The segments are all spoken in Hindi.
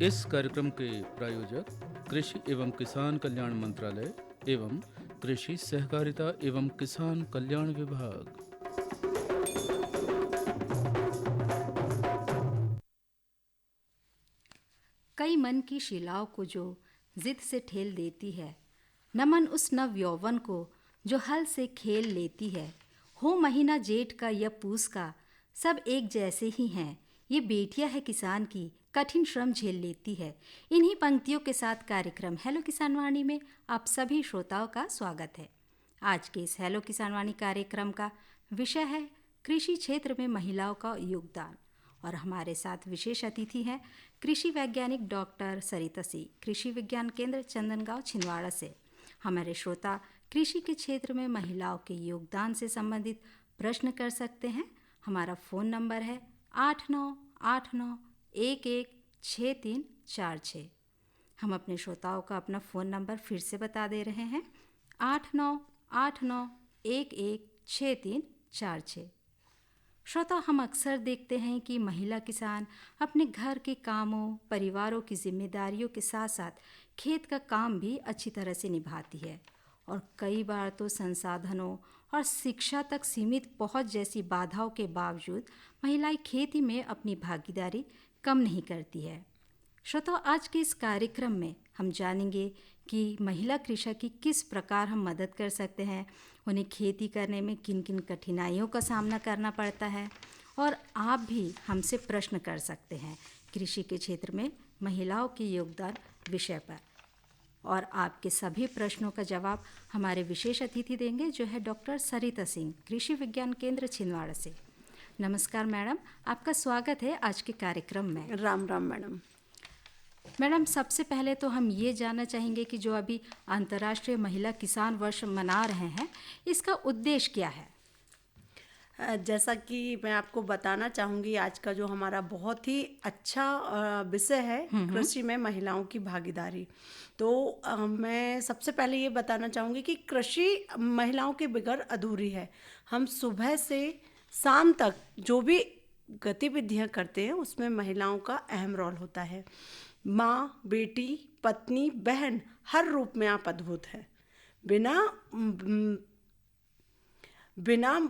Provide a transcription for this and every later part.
इस कार्यक्रम के प्रायोजक कृषि एवं किसान कल्याण मंत्रालय एवं कृषि सहकारिता एवं किसान कल्याण विभाग। कई मन की शिलाओं को जो जिद से ठेल देती है, नमन उस नव यौवन को जो हल से खेल लेती है। हो महीना जेठ का या पूस का, सब एक जैसे ही हैं। ये बेटियां है किसान की, कठिन श्रम झेल लेती है। इन्हीं पंक्तियों के साथ कार्यक्रम हेलो किसान वाणी में आप सभी श्रोताओं का स्वागत है। आज के इस हेलो किसान वाणी कार्यक्रम का विषय है कृषि क्षेत्र में महिलाओं का योगदान। और हमारे साथ विशेष अतिथि हैं कृषि वैज्ञानिक डॉक्टर सरिता सिंह, कृषि विज्ञान केंद्र चंदनगांव छिंदवाड़ा से। हमारे श्रोता कृषि के क्षेत्र में महिलाओं के योगदान से संबंधित प्रश्न कर सकते हैं। हमारा फ़ोन नंबर है 8989116346। हम अपने श्रोताओं का अपना फ़ोन नंबर फिर से बता दे रहे हैं 8989116346। श्रोता, हम अक्सर देखते हैं कि महिला किसान अपने घर के कामों, परिवारों की जिम्मेदारियों के साथ साथ खेत का काम भी अच्छी तरह से निभाती है। और कई बार तो संसाधनों और शिक्षा तक सीमित पहुंच जैसी बाधाओं के बावजूद महिलाएं खेती में अपनी भागीदारी कम नहीं करती है। श्रोताओ, आज के इस कार्यक्रम में हम जानेंगे कि महिला कृषक की किस प्रकार हम मदद कर सकते हैं, उन्हें खेती करने में किन किन कठिनाइयों का सामना करना पड़ता है। और आप भी हमसे प्रश्न कर सकते हैं कृषि के क्षेत्र में महिलाओं के योगदान विषय पर। और आपके सभी प्रश्नों का जवाब हमारे विशेष अतिथि देंगे, जो है डॉक्टर सरिता सिंह, कृषि विज्ञान केंद्र छिंदवाड़ा से। नमस्कार मैडम, आपका स्वागत है आज के कार्यक्रम में। राम राम मैडम। मैडम, सबसे पहले तो हम ये जानना चाहेंगे कि जो अभी अंतर्राष्ट्रीय महिला किसान वर्ष मना रहे हैं, इसका उद्देश्य क्या है? जैसा कि मैं आपको बताना चाहूँगी, आज का जो हमारा बहुत ही अच्छा विषय है कृषि में महिलाओं की भागीदारी। तो मैं सबसे पहले ये बताना चाहूँगी कि कृषि महिलाओं के बगैर अधूरी है। हम सुबह से शाम तक जो भी गतिविधियाँ करते हैं उसमें महिलाओं का अहम रोल होता है। माँ, बेटी, पत्नी, बहन, हर रूप में आप अद्भुत हैं। बिना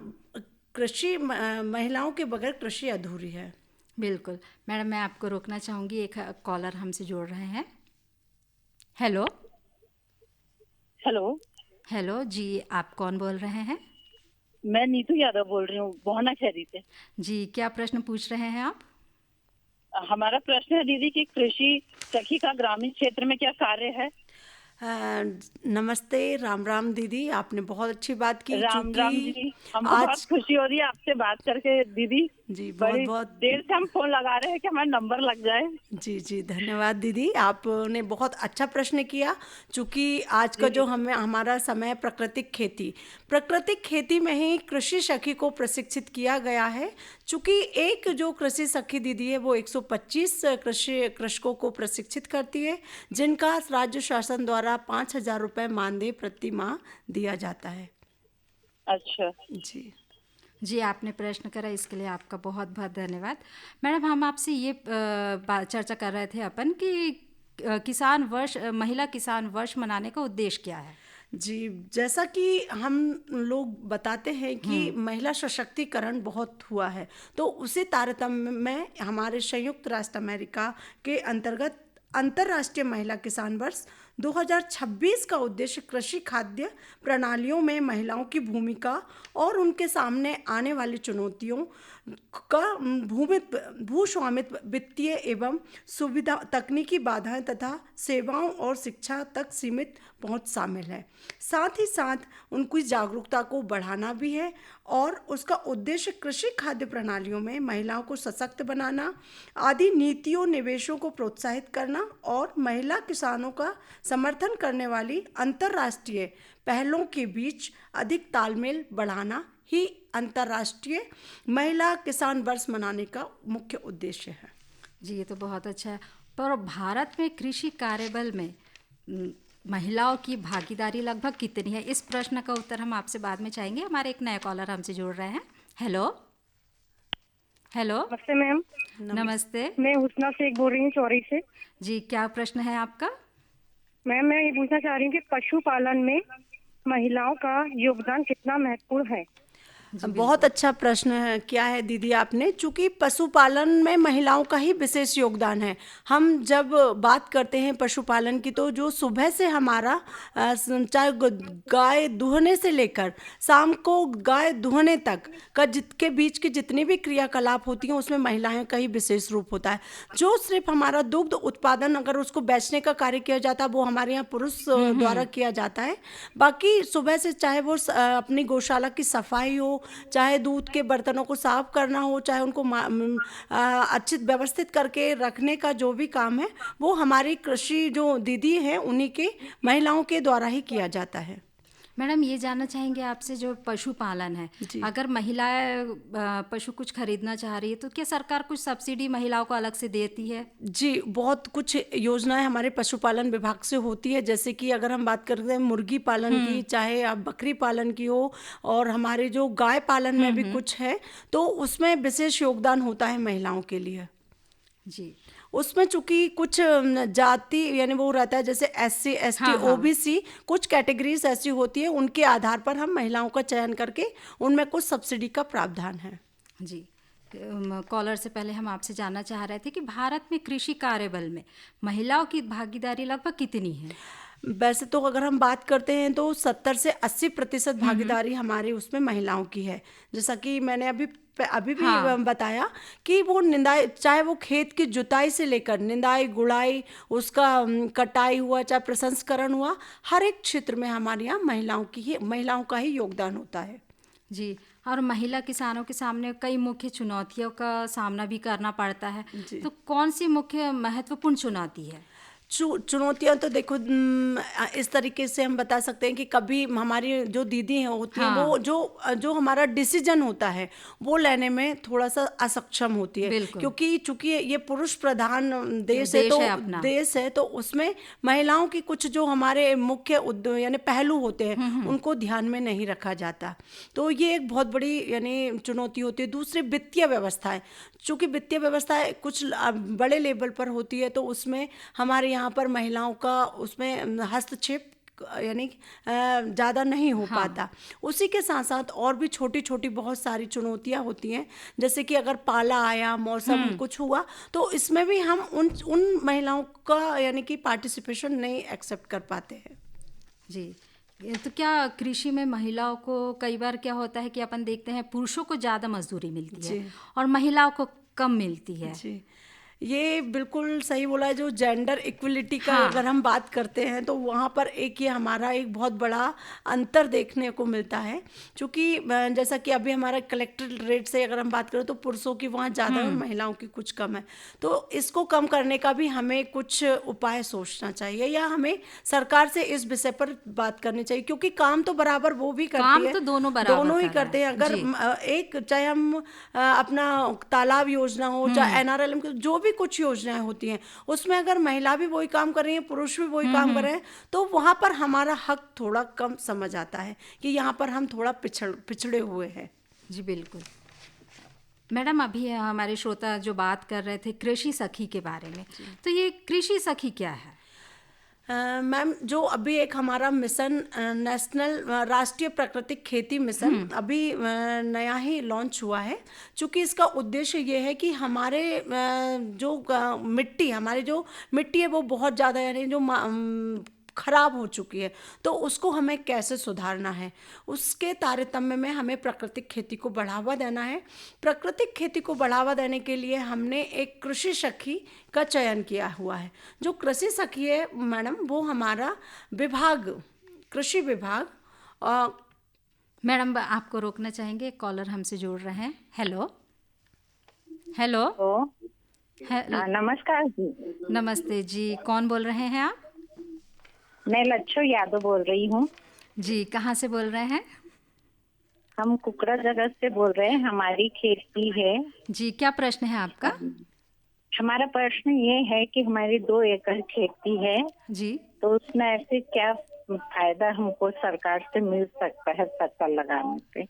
कृषि महिलाओं के बगैर कृषि अधूरी है। बिल्कुल मैडम, मैं आपको रोकना चाहूँगी, एक कॉलर हमसे जोड़ रहे हैं। Hello hello. हेलो जी, आप कौन बोल रहे हैं? मैं नीतू यादव बोल रही हूँ, बोहना खैरी से। जी, क्या प्रश्न पूछ रहे हैं आप? हमारा प्रश्न है दीदी कि कृषि सखी का ग्रामीण क्षेत्र में क्या कार्य है? नमस्ते, राम राम दीदी, आपने बहुत अच्छी बात की। राम राम चूँकि दीदी, हमको आज बहुत खुशी हो रही है आपसे बात करके दीदी। जी बड़ी बहुत देर से हम फोन लगा रहे हैं कि हमारा नंबर लग जाए। जी धन्यवाद दीदी, आपने बहुत अच्छा प्रश्न किया। चूँकि आज का जो हमारा समय प्राकृतिक खेती में ही कृषि सखी को प्रशिक्षित किया गया है। चूँकि एक जो कृषि सखी दीदी है वो 125 कृषकों को प्रशिक्षित करती है, जिनका राज्य शासन द्वारा 5,000 रुपये मानदेय प्रति माह दिया जाता है। अच्छा जी, आपने प्रश्न करा, इसके लिए आपका बहुत बहुत धन्यवाद। मैडम, हम आपसे ये चर्चा कर रहे थे अपन कि महिला किसान वर्ष मनाने का उद्देश्य क्या है? जी, जैसा कि हम लोग बताते हैं कि महिला सशक्तिकरण बहुत हुआ है, तो उसी तारतम्य में हमारे संयुक्त राष्ट्र अमेरिका के अंतर्गत अंतर्राष्ट्रीय महिला किसान वर्ष 2026 का उद्देश्य कृषि खाद्य प्रणालियों में महिलाओं की भूमिका और उनके सामने आने वाली चुनौतियों का भूस्वामित्व, वित्तीय एवं सुविधा, तकनीकी बाधाएं तथा सेवाओं और शिक्षा तक सीमित पहुंच शामिल है। साथ ही साथ उनकी जागरूकता को बढ़ाना भी है और उसका उद्देश्य कृषि खाद्य प्रणालियों में महिलाओं को सशक्त बनाना, आदि नीतियों निवेशों को प्रोत्साहित करना और महिला किसानों का समर्थन करने वाली अंतर्राष्ट्रीय पहलों के बीच अधिक तालमेल बढ़ाना ही अंतर्राष्ट्रीय महिला किसान वर्ष मनाने का मुख्य उद्देश्य है। जी, ये तो बहुत अच्छा है। पर भारत में कृषि कार्यबल में महिलाओं की भागीदारी लगभग कितनी है? इस प्रश्न का उत्तर हम आपसे बाद में चाहेंगे। हमारे एक नया कॉलर हमसे जुड़ रहे हैं। Hello hello. नमस्ते मैम। नमस्ते मैं हुस्ना शेख बोल रही हूँ चौरी से। जी, क्या प्रश्न है आपका? मैम मैं ये पूछना चाह रही हूँ कि पशुपालन में महिलाओं का योगदान कितना महत्वपूर्ण है। बहुत अच्छा प्रश्न है किया है दीदी आपने, चूंकि पशुपालन में महिलाओं का ही विशेष योगदान है। हम जब बात करते हैं पशुपालन की, तो जो सुबह से हमारा चाहे गाय दूहने से लेकर शाम को गाय दूहने तक का के बीच की जितनी भी क्रियाकलाप होती हैं, उसमें महिलाएं का ही विशेष रूप होता है। जो सिर्फ हमारा दुग्ध उत्पादन, अगर उसको बेचने का कार्य किया जाता है, वो हमारे यहाँ पुरुष द्वारा किया जाता है। बाकी सुबह से चाहे वो अपनी गौशाला की सफाई हो, चाहे दूध के बर्तनों को साफ करना हो, चाहे उनको अच्छी व्यवस्थित करके रखने का जो भी काम है, वो हमारी कृषि जो दीदी हैं उन्हीं के महिलाओं के द्वारा ही किया जाता है। मैडम, ये जानना चाहेंगे आपसे, जो पशुपालन है, जी। अगर महिलाएं पशु कुछ खरीदना चाह रही है तो क्या सरकार कुछ सब्सिडी महिलाओं को अलग से देती है? जी, बहुत कुछ योजनाएं हमारे पशुपालन विभाग से होती है। जैसे कि अगर हम बात करते हैं मुर्गी पालन की, चाहे आप बकरी पालन की हो, और हमारे जो गाय पालन में भी कुछ है, तो उसमें विशेष योगदान होता है महिलाओं के लिए। जी। उसमें चूंकि कुछ जाति यानी वो रहता है, जैसे SC ST हाँ, हाँ। OBC, कुछ कैटेगरीज ऐसी होती है, उनके आधार पर हम महिलाओं का चयन करके उनमें कुछ सब्सिडी का प्रावधान है। जी। कॉलर से पहले हम आपसे जानना चाह रहे थे कि भारत में कृषि कार्यबल में महिलाओं की भागीदारी लगभग कितनी है? वैसे तो अगर हम बात करते हैं तो 70 से 80% भागीदारी हमारे उसमें महिलाओं की है। जैसा कि मैंने अभी भी हाँ। बताया कि वो निंदाई, चाहे वो खेत की जुताई से लेकर निंदाई गुड़ाई, उसका कटाई हुआ, चाहे प्रसंस्करण हुआ, हर एक क्षेत्र में हमारे यहाँ महिलाओं का ही योगदान होता है। जी। और महिला किसानों के सामने कई मुख्य चुनौतियों का सामना भी करना पड़ता है, तो कौन सी मुख्य महत्वपूर्ण चुनौती है? चुनौतियां तो देखो, इस तरीके से हम बता सकते हैं कि कभी हमारी जो दीदी हैं होती हैं, वो जो हमारा डिसीजन होता है वो लेने में थोड़ा सा असक्षम होती है, क्योंकि चूंकि ये पुरुष प्रधान देश है, तो उसमें महिलाओं की कुछ जो हमारे मुख्य यानी पहलू होते हैं उनको ध्यान में नहीं रखा जाता। तो ये एक बहुत बड़ी यानी चुनौती होती है। दूसरी, वित्तीय व्यवस्था है। चूंकि वित्तीय व्यवस्था कुछ बड़े लेवल पर होती है, तो उसमें हमारे यहाँ पर महिलाओं का उसमें हस्तक्षेप यानी ज़्यादा नहीं हो पाता। उसी के साथ साथ और भी छोटी छोटी बहुत सारी चुनौतियाँ होती हैं, जैसे कि अगर पाला आया, मौसम कुछ हुआ, तो इसमें भी हम उन महिलाओं का यानी कि पार्टिसिपेशन नहीं एक्सेप्ट कर पाते हैं। जी। तो क्या कृषि में महिलाओं को कई बार क्या होता है कि अपन देखते हैं पुरुषों को ज़्यादा मजदूरी मिलती है और महिलाओं को कम मिलती है? जी, ये बिल्कुल सही बोला है। जो जेंडर इक्वलिटी का अगर हम बात करते हैं, तो वहाँ पर ये हमारा एक बहुत बड़ा अंतर देखने को मिलता है। क्योंकि जैसा कि अभी हमारा कलेक्टर रेट से अगर हम बात करें, तो पुरुषों की वहाँ ज़्यादा है, महिलाओं की कुछ कम है। तो इसको कम करने का भी हमें कुछ उपाय सोचना चाहिए, या हमें सरकार से इस विषय पर बात करनी चाहिए, क्योंकि काम तो बराबर वो भी करती है, तो दोनों ही करते हैं। अगर चाहे हम अपना तालाब योजना हो, चाहे NRLM, जो भी कुछ योजनाएं होती हैं, उसमें अगर महिला भी वही काम कर रही है, पुरुष भी वही काम कर रहे हैं, तो वहां पर हमारा हक थोड़ा कम समझ आता है कि यहाँ पर हम थोड़ा पिछड़े हुए हैं। जी बिल्कुल। मैडम, अभी हमारे श्रोता जो बात कर रहे थे कृषि सखी के बारे में, तो ये कृषि सखी क्या है? मैम, जो अभी एक हमारा मिशन नेशनल राष्ट्रीय प्राकृतिक खेती मिशन अभी नया ही लॉन्च हुआ है। चूँकि इसका उद्देश्य ये है कि हमारे हमारी जो मिट्टी है वो बहुत ज़्यादा यानी जो खराब हो चुकी है, तो उसको हमें कैसे सुधारना है, उसके तारतम्य में हमें प्राकृतिक खेती को बढ़ावा देना है। प्राकृतिक खेती को बढ़ावा देने के लिए हमने एक कृषि सखी का चयन किया हुआ है। जो कृषि सखी है मैडम, वो हमारा कृषि विभाग। मैडम, आपको रोकना चाहेंगे, कॉलर हमसे जोड़ रहे हैं। हेलो। नमस्कार जी। नमस्ते जी, कौन बोल रहे हैं आप? मैं लच्छो यादव बोल रही हूँ। जी, कहाँ से बोल रहे हैं? हम कुकड़ा जगत से बोल रहे हैं, हमारी खेती है। जी, क्या प्रश्न है आपका? हमारा प्रश्न ये है कि हमारी 2 एकड़ खेती है जी, तो उसमें ऐसे क्या फायदा हमको सरकार से मिल सकता है फसल लगाने से?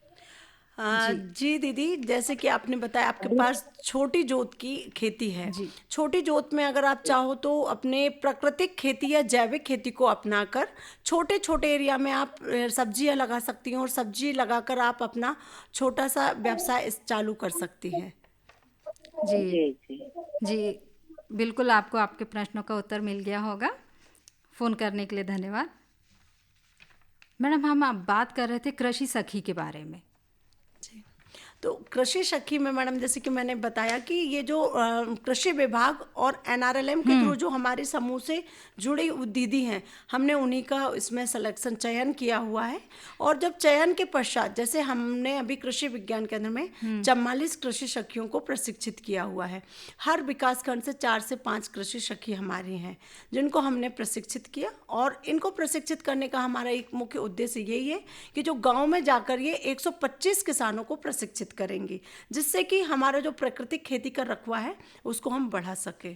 जी दीदी, जैसे कि आपने बताया आपके पास छोटी जोत की खेती है। छोटी जोत में अगर आप चाहो तो अपने प्राकृतिक खेती या जैविक खेती को अपनाकर छोटे छोटे एरिया में आप सब्जियां लगा सकती हैं, और सब्जी लगाकर आप अपना छोटा सा व्यवसाय चालू कर सकती हैं। जी जी जी। जी, बिल्कुल आपको आपके प्रश्नों का उत्तर मिल गया होगा। फ़ोन करने के लिए धन्यवाद। मैडम, हम अब बात कर रहे थे कृषि सखी के बारे में। तो कृषि सखी में मैडम, जैसे कि मैंने बताया कि ये जो कृषि विभाग और एनआरएलएम के थ्रू जो हमारे समूह से जुड़ी दीदी हैं, हमने उन्हीं का इसमें सिलेक्शन चयन किया हुआ है। और जब चयन के पश्चात, जैसे हमने अभी कृषि विज्ञान केंद्र में 44 कृषि सखियों को प्रशिक्षित किया हुआ है। हर विकास खंड से 4 से 5 कृषि सखी हमारी हैं जिनको हमने प्रशिक्षित किया, और इनको प्रशिक्षित करने का हमारा एक मुख्य उद्देश्य यही है कि जो गाँव में जाकर ये 125 किसानों को प्रशिक्षित करेंगी, जिससे कि हमारा जो प्राकृतिक खेती का रखवा है उसको हम बढ़ा सके।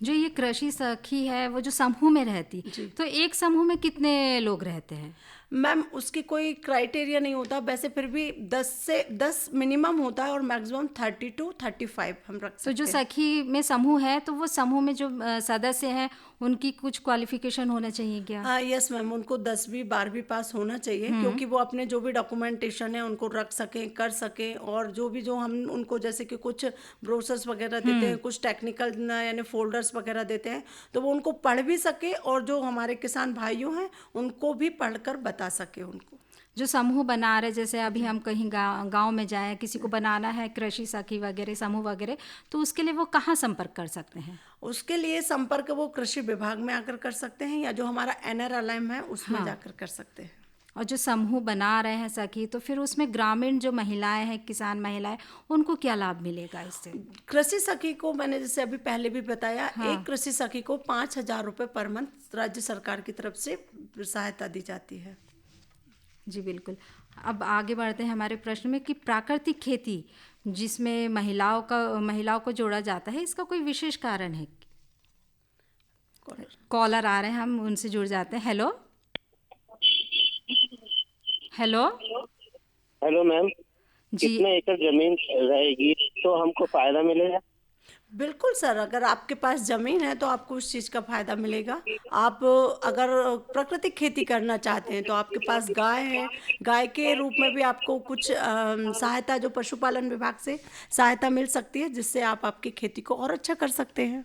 जो ये कृषि सखी है वो जो समूह में रहती, तो एक समूह में कितने लोग रहते हैं? मैम, उसकी कोई क्राइटेरिया नहीं होता, वैसे फिर भी 10 मिनिमम होता है और मैक्सिमम 30 to 35 हम रख सकते तो जो हैं। सखी में समूह है, तो वो समूह में जो सदस्य हैं उनकी कुछ क्वालिफिकेशन होना चाहिए क्या? यस मैम, उनको 10वीं 12वीं पास होना चाहिए, क्योंकि वो अपने जो भी डॉक्यूमेंटेशन है उनको रख सकें, कर सकें, और जो हम उनको जैसे कि कुछ ब्रोशर्स वगैरह देते हैं, कुछ टेक्निकल यानी फोल्डर्स वगैरह देते हैं, तो वो उनको पढ़ भी सके, और जो हमारे किसान भाइयों हैं उनको भी पढ़कर बता सके उनको। जो समूह बना रहे, जैसे अभी हम कहीं गांव में जाएं, किसी को बनाना है कृषि सखी वगैरह समूह वगैरह, तो उसके लिए वो कहाँ संपर्क कर सकते हैं? उसके लिए संपर्क वो कृषि विभाग में आकर कर सकते हैं, या जो हमारा एनआरएलएम है उसमें जाकर कर सकते हैं। और जो समूह बना रहे हैं सखी, तो फिर उसमें ग्रामीण जो महिलाएं हैं, किसान महिलाएं, उनको क्या लाभ मिलेगा इससे? कृषि सखी को मैंने जैसे अभी पहले भी बताया, एक कृषि सखी को 5,000 रुपये पर मंथ राज्य सरकार की तरफ से सहायता दी जाती है। जी बिल्कुल। अब आगे बढ़ते हैं हमारे प्रश्न में कि प्राकृतिक खेती जिसमें महिलाओं को जोड़ा जाता है, इसका कोई विशेष कारण है? कॉलर आ रहे हैं, हम उनसे जुड़ जाते हैं। हेलो हेलो हेलो मैम, जी, कितने एकड़ जमीन रहेगी तो हमको फायदा मिलेगा? बिल्कुल सर, अगर आपके पास ज़मीन है तो आपको उस चीज़ का फ़ायदा मिलेगा। आप अगर प्राकृतिक खेती करना चाहते हैं तो आपके पास गाय है, गाय के रूप में भी आपको कुछ सहायता जो पशुपालन विभाग से सहायता मिल सकती है, जिससे आप आपकी खेती को और अच्छा कर सकते हैं।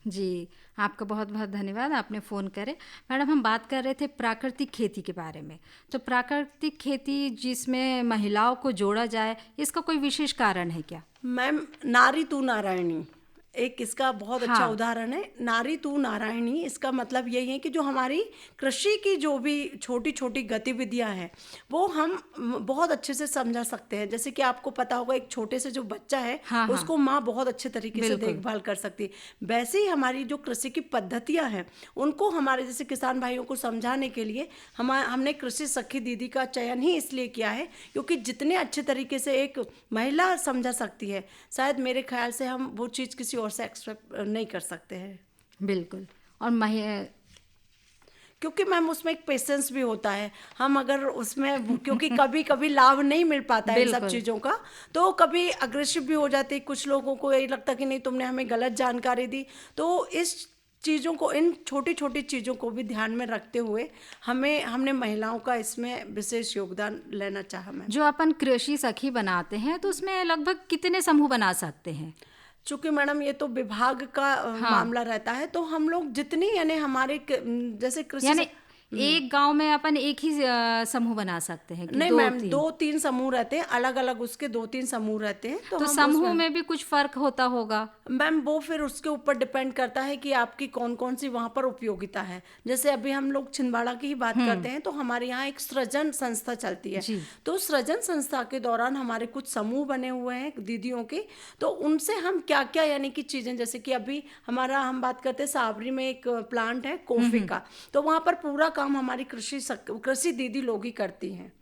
जी आपका बहुत बहुत धन्यवाद, आपने फ़ोन करे। मैडम, हम बात कर रहे थे प्राकृतिक खेती के बारे में। तो प्राकृतिक खेती जिसमें महिलाओं को जोड़ा जाए, इसका कोई विशेष कारण है क्या? मैम, नारी तू नारायणी एक इसका बहुत अच्छा उदाहरण है। नारी तू नारायणी, इसका मतलब यही है कि जो हमारी कृषि की जो भी छोटी छोटी गतिविधियां हैं वो हम बहुत अच्छे से समझा सकते हैं। जैसे कि आपको पता होगा, एक छोटे से जो बच्चा है उसको माँ बहुत अच्छे तरीके से देखभाल कर सकती है। वैसे ही हमारी जो कृषि की पद्धतियां हैं उनको हमारे जैसे किसान भाइयों को समझाने के लिए हमने कृषि सखी दीदी का चयन ही इसलिए किया है, क्योंकि जितने अच्छे तरीके से एक महिला समझा सकती है, शायद मेरे ख्याल से हम वो चीज़ किसी और से एक्सपेक्ट नहीं कर सकते हैं। बिल्कुल। और क्योंकि मैम उसमें एक पेशेंस भी होता है। हम अगर उसमें क्योंकि कभी कभी लाभ नहीं मिल पाता है इन सब चीज़ों का, तो कभी अग्रेसिव भी हो जाती है। कुछ लोगों को यही लगता कि नहीं, तुमने हमें गलत जानकारी दी। तो इस चीज़ों को, इन छोटी छोटी चीज़ों को भी ध्यान में रखते हुए हमने महिलाओं का इसमें विशेष योगदान लेना चाहा। मैम, जो अपन कृषि सखी बनाते हैं तो उसमें लगभग कितने समूह बना सकते हैं? चूँकि मैडम ये तो विभाग का मामला रहता है, तो हम लोग जितनी यानी हमारे जैसे कृषि एक गांव में अपन एक ही समूह बना सकते हैं कि नहीं मैम, 2-3 समूह रहते हैं, अलग अलग उसके 2-3 समूह रहते हैं। तो समूह में भी कुछ फर्क होता होगा? मैम वो फिर उसके ऊपर डिपेंड करता है कि आपकी कौन कौन सी वहाँ पर उपयोगिता है। जैसे अभी हम लोग छिंदवाड़ा की ही बात करते हैं, तो हमारे यहाँ एक सृजन संस्था चलती है। तो सृजन संस्था के दौरान हमारे कुछ समूह बने हुए हैं दीदियों के, तो उनसे हम क्या क्या यानी कि चीज़ें, जैसे कि अभी हम बात करते हैं सावरी में एक प्लांट है कॉफी का, तो वहाँ पर पूरा काम हमारी कृषि दीदी लोग ही करती हैं।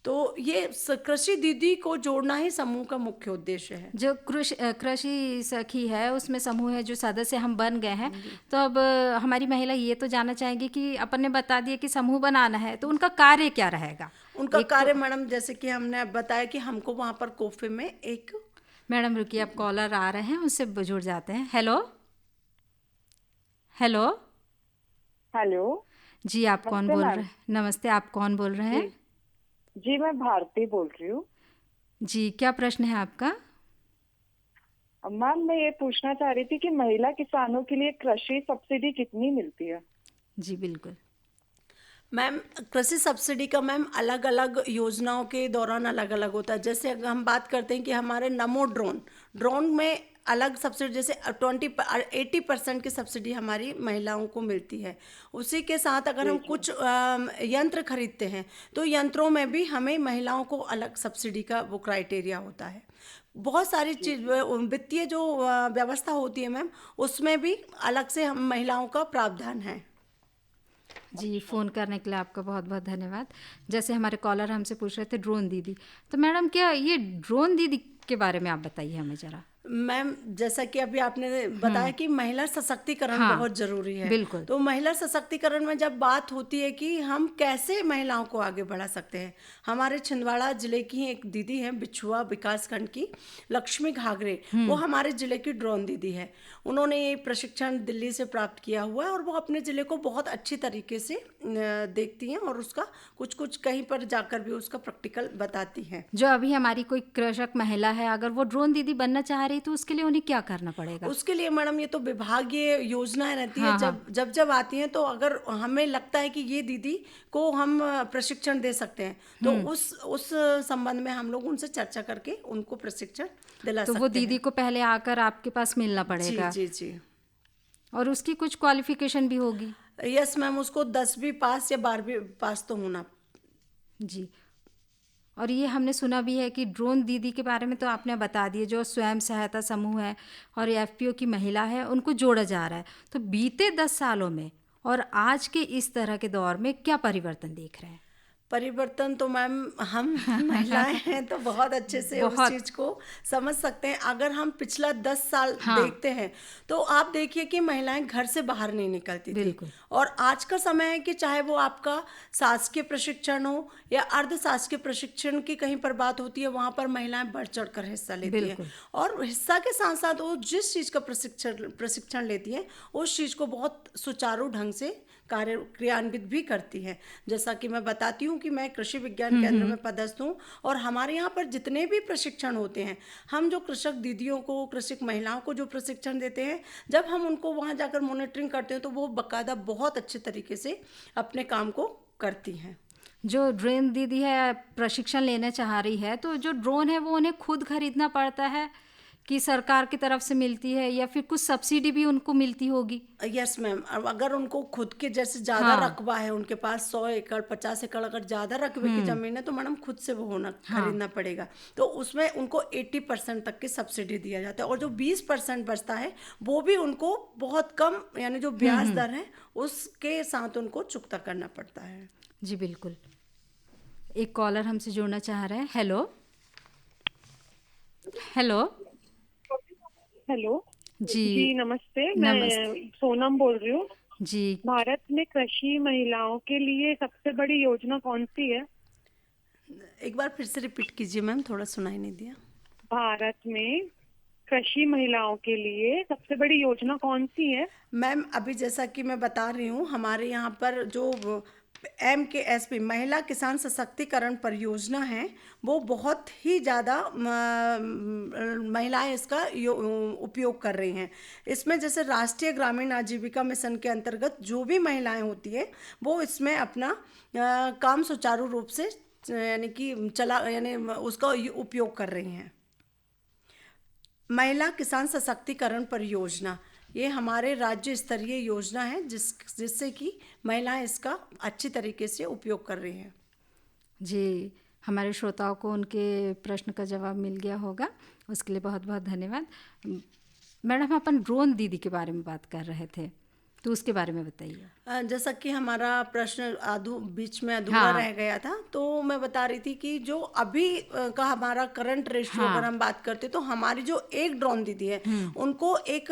तो ये कृषि दीदी को जोड़ना ही समूह का मुख्य उद्देश्य है। जो कृषि सखी है उसमें समूह है जो सदस्य हम बन गए हैं, तो अब हमारी महिला ये तो जानना चाहेंगी कि अपन ने बता दिया कि समूह बनाना है, तो उनका कार्य क्या रहेगा? उनका कार्य मैडम जैसे कि हमने अब बताया कि हमको वहाँ पर कोफे में एक मैडम रुकिए, अब कॉलर आ रहे हैं, उससे जुड़ जाते हैं। हेलो हेलो हेलो जी, आप कौन बोल रहे हैं? नमस्ते, आप कौन बोल रहे हैं? जी, मैं भारती बोल रही हूँ। जी, क्या प्रश्न है आपका? मैम, मैं ये पूछना चाह रही थी कि महिला किसानों के लिए कृषि सब्सिडी कितनी मिलती है? जी बिल्कुल। मैम, कृषि सब्सिडी का मैम अलग अलग योजनाओं के दौरान अलग अलग होता है। जैसे अगर हम बात करते हैं कि हमारे नमो ड्रोन में अलग सब्सिडी, जैसे 80% की सब्सिडी हमारी महिलाओं को मिलती है। उसी के साथ अगर हम कुछ यंत्र खरीदते हैं तो यंत्रों में भी हमें महिलाओं को अलग सब्सिडी का वो क्राइटेरिया होता है। बहुत सारी चीज वित्तीय जो व्यवस्था होती है मैम, उसमें भी अलग से हम महिलाओं का प्रावधान है। जी, फ़ोन करने के लिए आपका बहुत बहुत धन्यवाद। जैसे हमारे कॉलर हमसे पूछ रहे थे ड्रोन दीदी, तो मैडम क्या ये ड्रोन दीदी के बारे में आप बताइए हमें ज़रा। मैम, जैसा कि अभी आपने बताया कि महिला सशक्तिकरण हाँ, बहुत जरूरी है। बिल्कुल। तो महिला सशक्तिकरण में जब बात होती है कि हम कैसे महिलाओं को आगे बढ़ा सकते हैं, हमारे छिंदवाड़ा जिले की एक दीदी है, बिछुआ विकासखंड की लक्ष्मी घाघरे, वो हमारे जिले की ड्रोन दीदी है। उन्होंने ये प्रशिक्षण दिल्ली से प्राप्त किया हुआ है और वो अपने जिले को बहुत अच्छी तरीके से देखती हैं और उसका कुछ कुछ कहीं पर जाकर भी उसका प्रैक्टिकल बताती हैं। जो अभी हमारी कोई कृषक महिला है, अगर वो ड्रोन दीदी बनना चाह रही तो उसके लिए उन्हें क्या करना पड़ेगा? उसके लिए मैडम ये तो विभागीय योजनाएं रहती है। हाँ, जब आती हैं तो अगर हमें लगता है कि ये दीदी को हम प्रशिक्षण दे सकते हैं तो उस संबंध में हम लोग उनसे चर्चा करके उनको प्रशिक्षण दिला तो सकते वो हैं। दीदी को पहले आकर आपके पास मिलना पड़ेगा। जी जी जी। और उसकी कुछ क्वालिफिकेशन भी होगी? यस मैम, उसको 10वीं पास या 12वीं पास तो होना। जी। और ये हमने सुना भी है कि ड्रोन दीदी के बारे में तो आपने बता दिए, जो स्वयं सहायता समूह है और एफपीओ की महिला है उनको जोड़ा जा रहा है। तो बीते 10 सालों में और आज के इस तरह के दौर में क्या परिवर्तन देख रहे हैं? परिवर्तन तो मैम हम महिलाएं हैं तो बहुत अच्छे से उस चीज को समझ सकते हैं। अगर हम पिछला 10 साल देखते हैं तो आप देखिए कि महिलाएं घर से बाहर नहीं निकलती थी। और आज का समय है कि चाहे वो आपका शासकीय प्रशिक्षण हो या अर्ध शासकीय प्रशिक्षण की कहीं पर बात होती है, वहां पर महिलाएं बढ़ चढ़ कर हिस्सा लेती हैं। और हिस्सा के साथ साथ वो जिस चीज का प्रशिक्षण लेती हैं उस चीज को बहुत सुचारू ढंग से क्रियान्वित भी करती है। जैसा कि मैं बताती हूँ कि मैं कृषि विज्ञान केंद्र में पदस्थ हूँ और हमारे यहाँ पर जितने भी प्रशिक्षण होते हैं, हम जो कृषक दीदियों को, कृषक महिलाओं को जो प्रशिक्षण देते हैं, जब हम उनको वहाँ जाकर मॉनिटरिंग करते हैं तो वो बाकायदा बहुत अच्छे तरीके से अपने काम को करती हैं। जो ड्रोन दीदी है प्रशिक्षण लेना चाह रही है, तो जो ड्रोन है वो उन्हें खुद खरीदना पड़ता है कि सरकार की तरफ से मिलती है या फिर कुछ सब्सिडी भी उनको मिलती होगी? यस मैम, अगर उनको खुद के जैसे ज़्यादा रकबा है, उनके पास 100 एकड़ 50 एकड़ अगर ज़्यादा रकबे की ज़मीन है तो मैडम खुद से वो खरीदना पड़ेगा। तो उसमें उनको 80% तक की सब्सिडी दिया जाता है और जो 20% बचता है वो भी उनको बहुत कम, यानी जो ब्याज दर है उसके साथ उनको चुकता करना पड़ता है। जी बिल्कुल। एक कॉलर हमसे जुड़ना चाह रहे हैं। हेलो हेलो हेलो जी नमस्ते। मैं सोनम बोल रही हूँ जी। भारत में कृषि महिलाओं के लिए सबसे बड़ी योजना कौन सी है? एक बार फिर से रिपीट कीजिए मैम, थोड़ा सुनाई नहीं दिया। भारत में कृषि महिलाओं के लिए सबसे बड़ी योजना कौन सी है? मैम, अभी जैसा कि मैं बता रही हूँ, हमारे यहाँ पर जो MKSP महिला किसान सशक्तिकरण परियोजना है, वो बहुत ही ज़्यादा महिलाएं इसका उपयोग कर रही हैं। इसमें जैसे राष्ट्रीय ग्रामीण आजीविका मिशन के अंतर्गत जो भी महिलाएं होती हैं वो इसमें अपना काम सुचारू रूप से यानी उसका उपयोग कर रही हैं। महिला किसान सशक्तिकरण परियोजना ये हमारे राज्य स्तरीय योजना है जिससे कि महिलाएं इसका अच्छी तरीके से उपयोग कर रही हैं। जी, हमारे श्रोताओं को उनके प्रश्न का जवाब मिल गया होगा, उसके लिए बहुत बहुत धन्यवाद। मैडम, अपन ड्रोन दीदी के बारे में बात कर रहे थे, तो उसके बारे में बताइए। जैसा कि हमारा प्रश्न बीच में अधूरा हाँ। रह गया था, तो मैं बता रही थी कि जो अभी का हमारा करंट रेशियो हाँ। अगर हम बात करते तो हमारी जो एक ड्रोन दीदी है उनको एक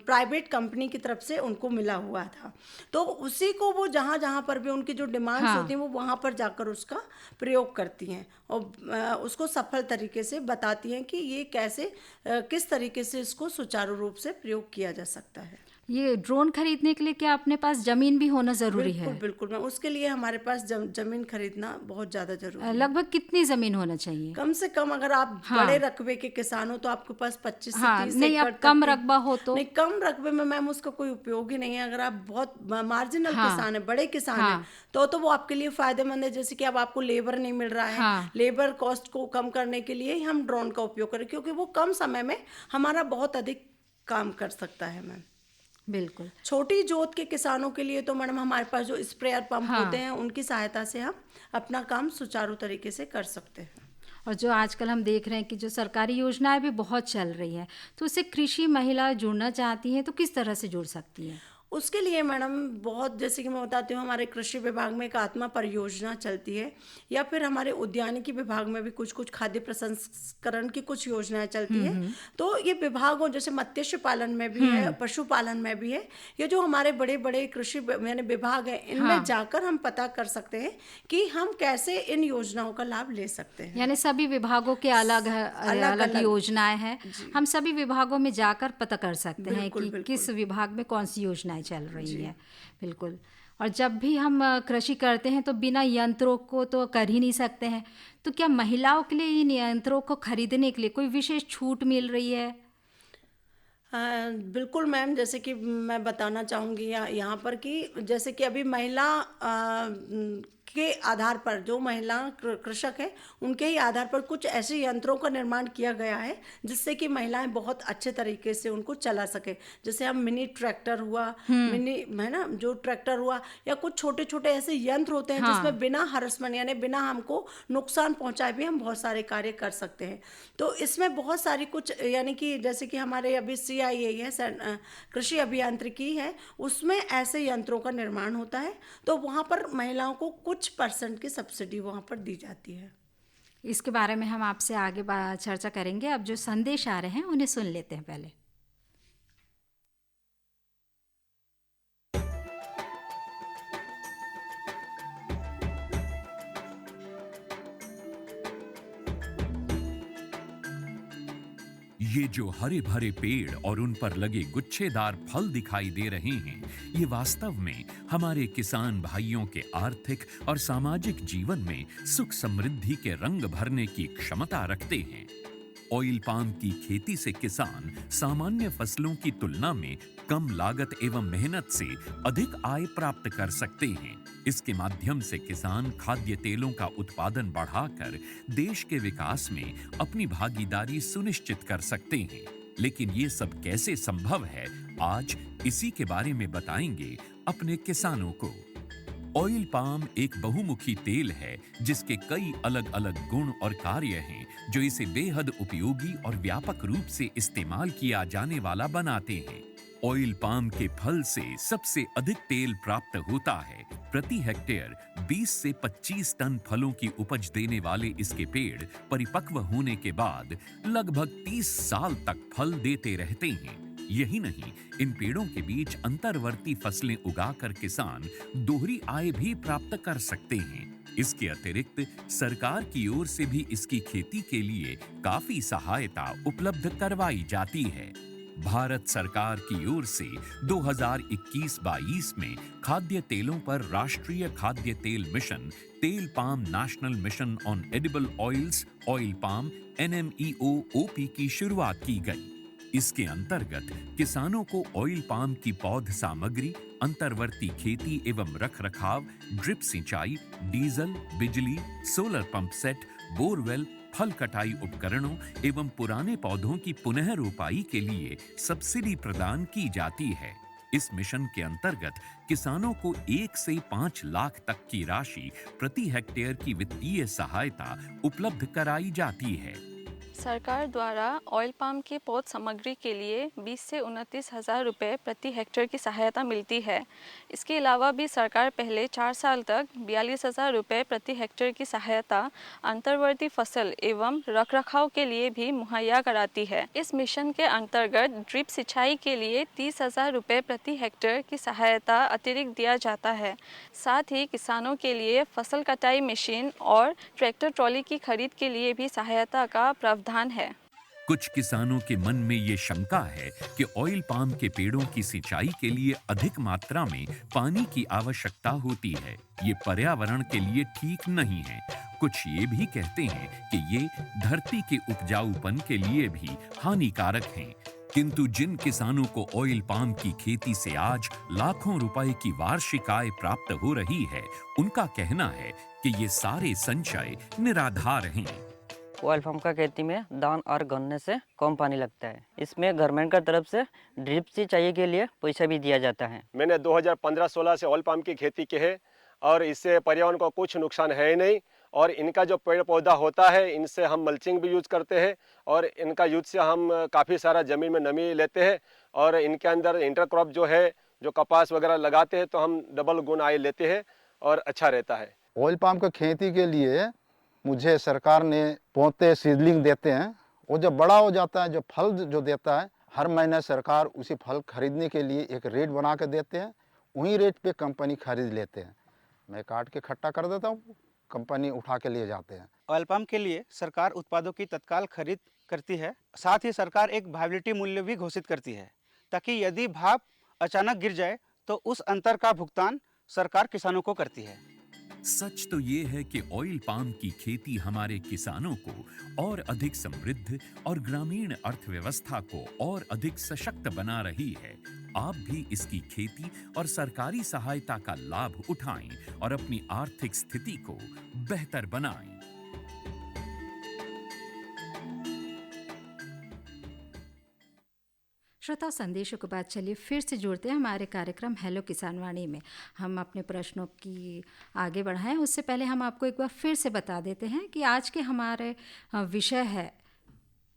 प्राइवेट कंपनी की तरफ से उनको मिला हुआ था, तो उसी को वो जहाँ जहाँ पर भी उनकी जो डिमांड्स हाँ। होती हैं वो वहाँ पर जाकर उसका प्रयोग करती हैं और उसको सफल तरीके से बताती हैं कि ये कैसे किस तरीके से इसको सुचारू रूप से प्रयोग किया जा सकता है। ये ड्रोन खरीदने के लिए क्या अपने पास जमीन भी होना ज़रूरी है? बिल्कुल बिल्कुल मैम, उसके लिए हमारे पास जमीन खरीदना बहुत ज़्यादा जरूरी है। लगभग कितनी ज़मीन होना चाहिए? कम से कम अगर आप हाँ। बड़े रकबे के किसान हो तो आपके पास 25 से हाँ, 30 नहीं, एकड़ अब तक कम की- रकबा हो तो? नहीं, कम रकबे में मैम उसका कोई उपयोग ही नहीं है। अगर आप बहुत मार्जिनल हाँ। किसान है, बड़े किसान हाँ। है, तो वो आपके लिए फायदेमंद है। जैसे कि अब आपको लेबर नहीं मिल रहा है, हाँ। लेबर कॉस्ट को कम करने के लिए ही हम ड्रोन का उपयोग करें, क्योंकि वो कम समय में हमारा बहुत अधिक काम कर सकता है मैम। बिल्कुल। छोटी जोत के किसानों के लिए तो मैडम हमारे पास जो स्प्रेयर पंप हाँ। होते हैं उनकी सहायता से हम अपना काम सुचारू तरीके से कर सकते हैं। और जो आजकल हम देख रहे हैं कि जो सरकारी योजनाएं भी बहुत चल रही हैं, तो उससे कृषि महिला जुड़ना चाहती हैं तो किस तरह से जुड़ सकती हैं? उसके लिए मैडम बहुत, जैसे कि मैं बताती हूँ, हमारे कृषि विभाग में एक आत्मा परियोजना चलती है, या फिर हमारे उद्यानिकी विभाग में भी कुछ कुछ खाद्य प्रसंस्करण की कुछ योजनाएं चलती है। तो ये विभागों, जैसे मत्स्य पालन में भी है, पशुपालन में भी है, ये जो हमारे बड़े बड़े कृषि यानी विभाग है, इनमें हाँ। जाकर हम पता कर सकते हैं कि हम कैसे इन योजनाओं का लाभ ले सकते हैं। यानी सभी विभागों के अलग अलग योजनाएं हैं, हम सभी विभागों में जाकर पता कर सकते हैं बिल्कुल, कि बिल्कुल। किस विभाग में कौन सी योजनाएं चल रही है। बिल्कुल। और जब भी हम कृषि करते हैं तो बिना यंत्रों को तो कर ही नहीं सकते हैं, तो क्या महिलाओं के लिए इन यंत्रों को खरीदने के लिए कोई विशेष छूट मिल रही है? बिल्कुल मैम, जैसे कि मैं बताना चाहूँगी यहाँ पर कि जैसे कि अभी महिला के आधार पर, जो महिला कृषक है उनके ही आधार पर कुछ ऐसे यंत्रों का निर्माण किया गया है जिससे कि महिलाएं बहुत अच्छे तरीके से उनको चला सके। जैसे हम मिनी ट्रैक्टर हुआ, मिनी है ना, जो ट्रैक्टर हुआ, या कुछ छोटे छोटे ऐसे यंत्र होते हैं हाँ। जिसमें बिना हरसमन यानी बिना हमको नुकसान पहुंचाए भी हम बहुत सारे कार्य कर सकते हैं। तो इसमें बहुत सारी कुछ, यानी कि जैसे कि हमारे अभी CIA है, कृषि अभियांत्रिकी है, उसमें ऐसे यंत्रों का निर्माण होता है, तो वहाँ पर महिलाओं को कुछ % की सब्सिडी वहाँ पर दी जाती है। इसके बारे में हम आपसे आगे चर्चा करेंगे। अब जो संदेश आ रहे हैं उन्हें सुन लेते हैं पहले। ये जो हरे भरे पेड़ और उन पर लगे गुच्छेदार फल दिखाई दे रहे हैं, ये वास्तव में हमारे किसान भाइयों के आर्थिक और सामाजिक जीवन में सुख समृद्धि के रंग भरने की क्षमता रखते हैं। ऑयल पाम की खेती से किसान सामान्य फसलों की तुलना में कम लागत एवं मेहनत से अधिक आय प्राप्त कर सकते हैं। इसके माध्यम से किसान खाद्य तेलों का उत्पादन बढ़ाकर देश के विकास में अपनी भागीदारी सुनिश्चित कर सकते हैं। लेकिन ये सब कैसे संभव है, आज इसी के बारे में बताएंगे अपने किसानों को। ऑयल पाम एक बहुमुखी तेल है जिसके कई अलग अलग गुण और कार्य हैं जो इसे बेहद उपयोगी और व्यापक रूप से इस्तेमाल किया जाने वाला बनाते हैं। ऑयल पाम के फल से सबसे अधिक तेल प्राप्त होता है। प्रति हेक्टेयर 20 से 25 टन फलों की उपज देने वाले इसके पेड़ परिपक्व होने के बाद लगभग 30 साल तक फल देते रहते हैं। यही नहीं, इन पेड़ों के बीच अंतर्वर्ती फसलें उगाकर किसान दोहरी आय भी प्राप्त कर सकते हैं। इसके अतिरिक्त सरकार की ओर से भी इसकी खेती के लिए काफी सहायता उपलब्ध करवाई जाती है। भारत सरकार की ओर से 2021-22 में खाद्य तेलों पर राष्ट्रीय खाद्य तेल मिशन, तेल palm national mission on edible oils, oil palm NMEO-OP की शुरुआत की गई। इसके अंतर्गत किसानों को ऑयल पाम की पौध सामग्री, अंतर्वर्ती खेती एवं रखरखाव, ड्रिप सिंचाई, डीजल, बिजली, सोलर पंप सेट, बोरवेल, फल कटाई उपकरणों एवं पुराने पौधों की पुनः रोपाई के लिए सब्सिडी प्रदान की जाती है। इस मिशन के अंतर्गत किसानों को 1 से 5 लाख तक की राशि प्रति हेक्टेयर की वित्तीय सहायता उपलब्ध कराई जाती है। सरकार द्वारा ऑयल पाम के पौध सामग्री के लिए 20 से 29,000 रुपये प्रति हेक्टेयर की सहायता मिलती है। इसके अलावा भी सरकार पहले 4 साल तक 42,000 रुपये प्रति हेक्टेयर की सहायता अंतर्वर्ती फसल एवं रखरखाव के लिए भी मुहैया कराती है। इस मिशन के अंतर्गत ड्रिप सिंचाई के लिए 30,000 रुपये प्रति हेक्टेयर की सहायता अतिरिक्त दिया जाता है। साथ ही किसानों के लिए फसल कटाई मशीन और ट्रैक्टर ट्रॉली की खरीद के लिए भी सहायता का प्रावधान है। कुछ किसानों के मन में ये शंका है कि ऑयल पाम के पेड़ों की सिंचाई के लिए अधिक मात्रा में पानी की आवश्यकता होती है। ये पर्यावरण के लिए ठीक नहीं है। कुछ ये भी कहते हैं कि ये धरती के उपजाऊपन के लिए भी हानिकारक हैं। किंतु जिन किसानों को ऑयल पाम की खेती से आज लाखों रुपए की वार्षिक आय प्राप्त हो रही है, उनका कहना है कि ये सारे संचय निराधार हैं। ऑयल पाम का खेती में धान और गन्ने से कम पानी लगता है। इसमें गवर्नमेंट का तरफ से ड्रिप सिंचाई के लिए पैसा भी दिया जाता है। मैंने 2015-16 से ऑयल पाम की खेती की है और इससे पर्यावरण को कुछ नुकसान है ही नहीं। और इनका जो पेड़ पौधा होता है, इनसे हम मल्चिंग भी यूज करते हैं और इनका यूज से हम काफ़ी सारा ज़मीन में नमी लेते हैं। और इनके अंदर इंटरक्रॉप जो है, जो कपास वगैरह लगाते हैं, तो हम डबल गुण आय लेते हैं और अच्छा रहता है। ऑयल पाम की खेती के लिए मुझे सरकार ने पौधे सीडलिंग देते हैं। वो जब बड़ा हो जाता है, जो फल जो देता है, हर महीने सरकार उसी फल खरीदने के लिए एक रेट बना के देते हैं। वही रेट पे कंपनी खरीद लेते हैं। मैं काट के इकट्ठा कर देता हूँ, कंपनी उठा के लिए जाते हैं। ऑयल पाम के लिए सरकार उत्पादों की तत्काल खरीद करती है। साथ ही सरकार एक वायबिलिटी मूल्य भी घोषित करती है, ताकि यदि भाव अचानक गिर जाए तो उस अंतर का भुगतान सरकार किसानों को करती है। सच तो ये है कि ऑयल पाम की खेती हमारे किसानों को और अधिक समृद्ध और ग्रामीण अर्थव्यवस्था को और अधिक सशक्त बना रही है। आप भी इसकी खेती और सरकारी सहायता का लाभ उठाएं और अपनी आर्थिक स्थिति को बेहतर बनाएं। श्रोता संदेशों के बाद चलिए फिर से जुड़ते हैं हमारे कार्यक्रम हेलो किसान वाणी में। हम अपने प्रश्नों की आगे बढ़ाएं, उससे पहले हम आपको एक बार फिर से बता देते हैं कि आज के हमारे विषय है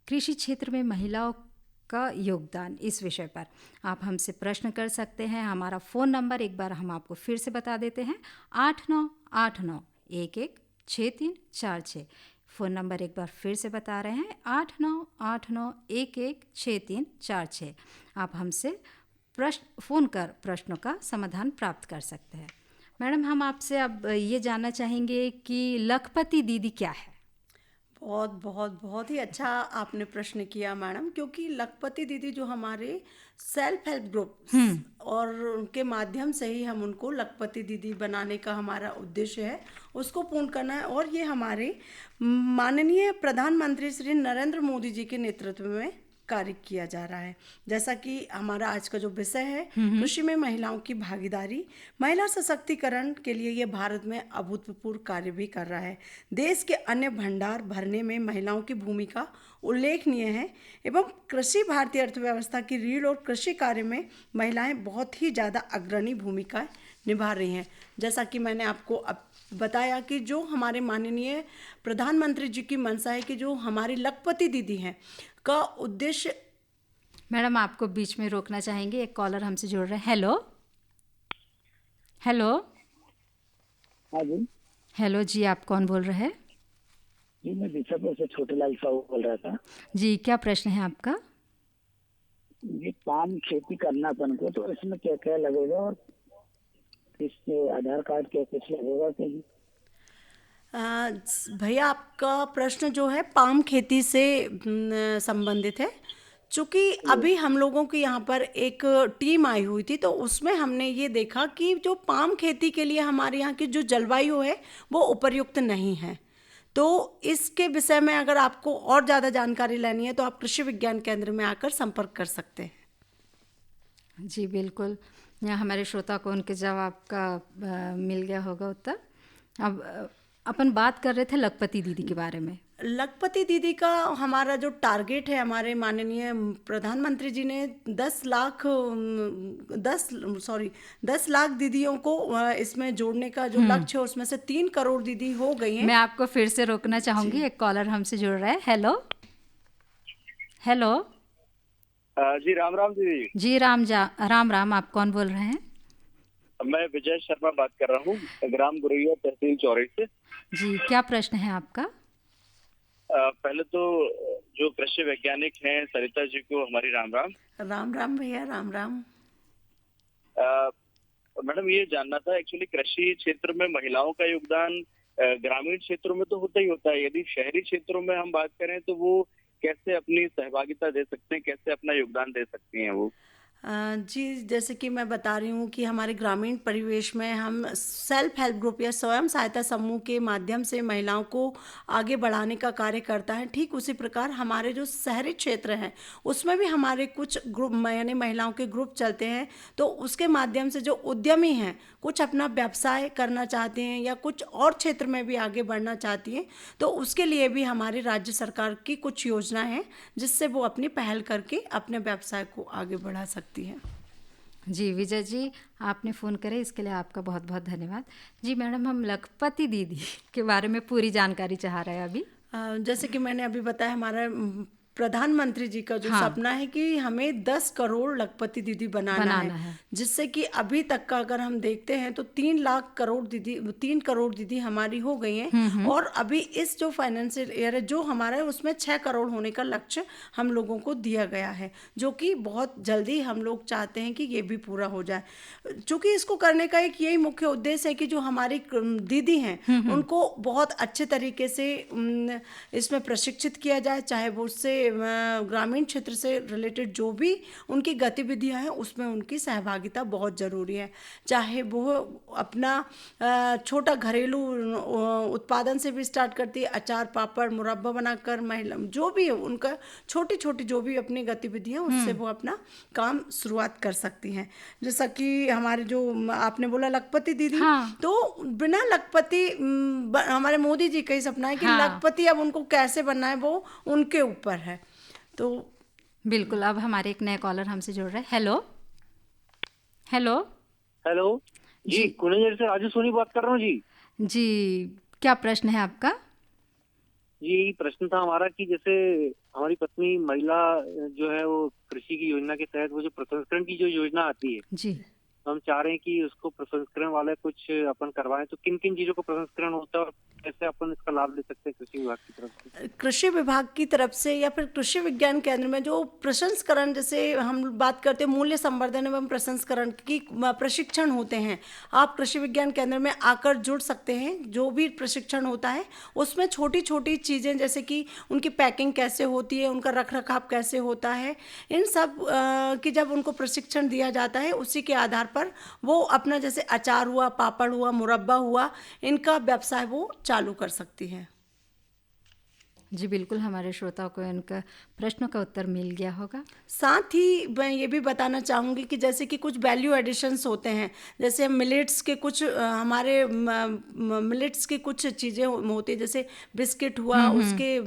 कृषि क्षेत्र में महिलाओं का योगदान। इस विषय पर आप हमसे प्रश्न कर सकते हैं। हमारा फ़ोन नंबर एक बार हम आपको फिर से बता देते हैं, 8989116346। फ़ोन नंबर एक बार फिर से बता रहे हैं, 8989116346। आप हमसे फ़ोन कर प्रश्नों का समाधान प्राप्त कर सकते हैं। मैडम, हम आपसे अब ये जानना चाहेंगे कि लखपति दीदी क्या है? बहुत ही अच्छा आपने प्रश्न किया मैडम, क्योंकि लखपति दीदी जो हमारे सेल्फ हेल्प ग्रुप और उनके माध्यम से ही हम उनको लखपति दीदी बनाने का हमारा उद्देश्य है, उसको पूर्ण करना है। और ये हमारे माननीय प्रधानमंत्री श्री नरेंद्र मोदी जी के नेतृत्व में कार्य किया जा रहा है। जैसा कि हमारा आज का जो विषय है, कृषि में महिलाओं की भागीदारी, महिला सशक्तिकरण के लिए ये भारत में अभूतपूर्व कार्य भी कर रहा है। देश के अन्य भंडार भरने में महिलाओं की भूमिका उल्लेखनीय है एवं कृषि भारतीय अर्थव्यवस्था की रीढ़ और कृषि कार्य में महिलाएं बहुत ही ज़्यादा अग्रणी भूमिका निभा रही हैं। जैसा कि मैंने आपको अब बताया कि जो हमारे माननीय प्रधानमंत्री जी की मंशा है कि जो हमारी लखपति दीदी हैं का उद्देश्य। मैडम, आपको बीच में रोकना चाहेंगे, एक कॉलर हमसे जुड़ रहे हैं। हेलो। हाँ जी। हेलो जी, आप कौन बोल रहे हैं? जी, मैं बीसापुर से छोटे लाल साहू बोल रहा था। जी, क्या प्रश्न है आपका? ये पाम खेती करना अपन को, तो इसमें क्या क्या लगेगा और इसके आधार कार्ड क्या कुछ लगेगा कि? भैया, आपका प्रश्न जो है पाम खेती से संबंधित है। चूँकि अभी हम लोगों की यहाँ पर एक टीम आई हुई थी, तो उसमें हमने ये देखा कि जो पाम खेती के लिए हमारे यहाँ की जो जलवायु है वो उपयुक्त नहीं है। तो इसके विषय में अगर आपको और ज़्यादा जानकारी लेनी है तो आप कृषि विज्ञान केंद्र में आकर संपर्क कर सकते हैं। जी बिल्कुल, हमारे श्रोता को उनके जवाब का मिल गया होगा उत्तर। अब अपन बात कर रहे थे लखपति दीदी के बारे में। लखपति दीदी का हमारा जो टारगेट है, हमारे माननीय प्रधानमंत्री जी ने 10 लाख दीदियों को इसमें जोड़ने का जो लक्ष्य है, उसमें से 3 करोड़ दीदी हो गई हैं। मैं आपको फिर से रोकना चाहूँगी, एक कॉलर हमसे जुड़ रहा है। हेलो। हेलो। जी राम राम दीदी। जी राम राम। आप कौन बोल रहे हैं? मैं विजय शर्मा बात कर रहा हूँ, ग्राम गुरैया तहसील चौरी से। जी, क्या प्रश्न है आपका? पहले तो जो कृषि वैज्ञानिक हैं सरिता जी को हमारी राम राम। राम राम भैया, राम राम। मैडम ये जानना था, एक्चुअली कृषि क्षेत्र में महिलाओं का योगदान ग्रामीण क्षेत्रों में तो होता ही होता है, यदि शहरी क्षेत्रों में हम बात करें तो वो कैसे अपनी सहभागिता दे सकते हैं, कैसे अपना योगदान दे सकती हैं वो? जी, जैसे कि मैं बता रही हूँ कि हमारे ग्रामीण परिवेश में हम सेल्फ हेल्प ग्रुप या स्वयं सहायता समूह के माध्यम से महिलाओं को आगे बढ़ाने का कार्य करता है। ठीक उसी प्रकार हमारे जो शहरी क्षेत्र हैं उसमें भी हमारे कुछ ग्रुप यानी महिलाओं के ग्रुप चलते हैं। तो उसके माध्यम से जो उद्यमी हैं, कुछ अपना व्यवसाय करना चाहते हैं या कुछ और क्षेत्र में भी आगे बढ़ना चाहती हैं, तो उसके लिए भी हमारी राज्य सरकार की कुछ योजनाएं हैं जिससे वो अपनी पहल करके अपने व्यवसाय को आगे बढ़ा सकती है। जी विजय जी, आपने फ़ोन करे इसके लिए आपका बहुत बहुत धन्यवाद। जी मैडम, हम लखपति दीदी के बारे में पूरी जानकारी चाह रहे हैं अभी। जैसे कि मैंने अभी बताया, हमारा प्रधानमंत्री जी का जो सपना है कि हमें 10 करोड़ लखपति दीदी बनाना है, जिससे कि अभी तक का अगर हम देखते हैं तो 3 करोड़ दीदी हमारी हो गई हैं। और अभी इस जो फाइनेंशियल ईयर है जो हमारा है उसमें 6 करोड़ होने का लक्ष्य हम लोगों को दिया गया है, जो कि बहुत जल्दी हम लोग चाहते हैं कि ये भी पूरा हो जाए। चूँकि इसको करने का एक यही मुख्य उद्देश्य है कि जो हमारी दीदी हैं उनको बहुत अच्छे तरीके से इसमें प्रशिक्षित किया जाए, चाहे वो उससे ग्रामीण क्षेत्र से रिलेटेड जो भी उनकी गतिविधियां हैं उसमें उनकी सहभागिता बहुत ज़रूरी है। चाहे वो अपना छोटा घरेलू उत्पादन से भी स्टार्ट करती है, अचार पापड़ मुरब्बा बनाकर, महिला जो भी है उनका छोटी छोटी जो भी अपनी गतिविधियां उससे वो अपना काम शुरुआत कर सकती हैं। जैसा कि हमारे जो आपने बोला लखपति दीदी, तो बिना लखपति हमारे मोदी जी का ही सपना है कि लखपति अब उनको कैसे बनना है वो उनके ऊपर है। तो बिल्कुल, अब हमारे एक नए कॉलर हमसे जुड़ रहे हैं। हेलो हेलो हेलो जी, कुनेजर से राजू सोनी बात कर रहा हूँ जी। जी, क्या प्रश्न है आपका? जी, प्रश्न था हमारा कि जैसे हमारी पत्नी महिला जो है वो कृषि की योजना के तहत वो जो प्रसंस्करण की जो योजना आती है जी, तो हम चाह रहे हैं कि उसको प्रसंस्करण वाले कुछ अपन करवाएं, तो किन किन चीजों को प्रसंस्करण होता है और कैसे अपन इसका लाभ ले सकते हैं कृषि विभाग की तरफ से? कृषि विभाग की तरफ से या फिर कृषि विज्ञान केंद्र में जो प्रसंस्करण, जैसे हम बात करते हैं मूल्य संवर्धन एवं प्रसंस्करण की प्रशिक्षण होते हैं, आप कृषि विज्ञान केंद्र में आकर जुड़ सकते हैं। जो भी प्रशिक्षण होता है उसमें छोटी छोटी चीज़ें जैसे कि उनकी पैकिंग कैसे होती है, उनका रख रखाव कैसे होता है, इन सब की जब उनको प्रशिक्षण दिया जाता है उसी के आधार पर वो अपना जैसे अचार हुआ, पापड़ हुआ, मुरब्बा हुआ, इनका व्यवसाय वो चालू कर सकती है। जी बिल्कुल, हमारे श्रोताओं को इनका प्रश्नों का उत्तर मिल गया होगा। साथ ही मैं ये भी बताना चाहूँगी कि जैसे कि कुछ वैल्यू एडिशंस होते हैं, जैसे मिलेट्स के कुछ हमारे मिलेट्स की कुछ चीज़ें होती है, जैसे बिस्किट हुआ, उसके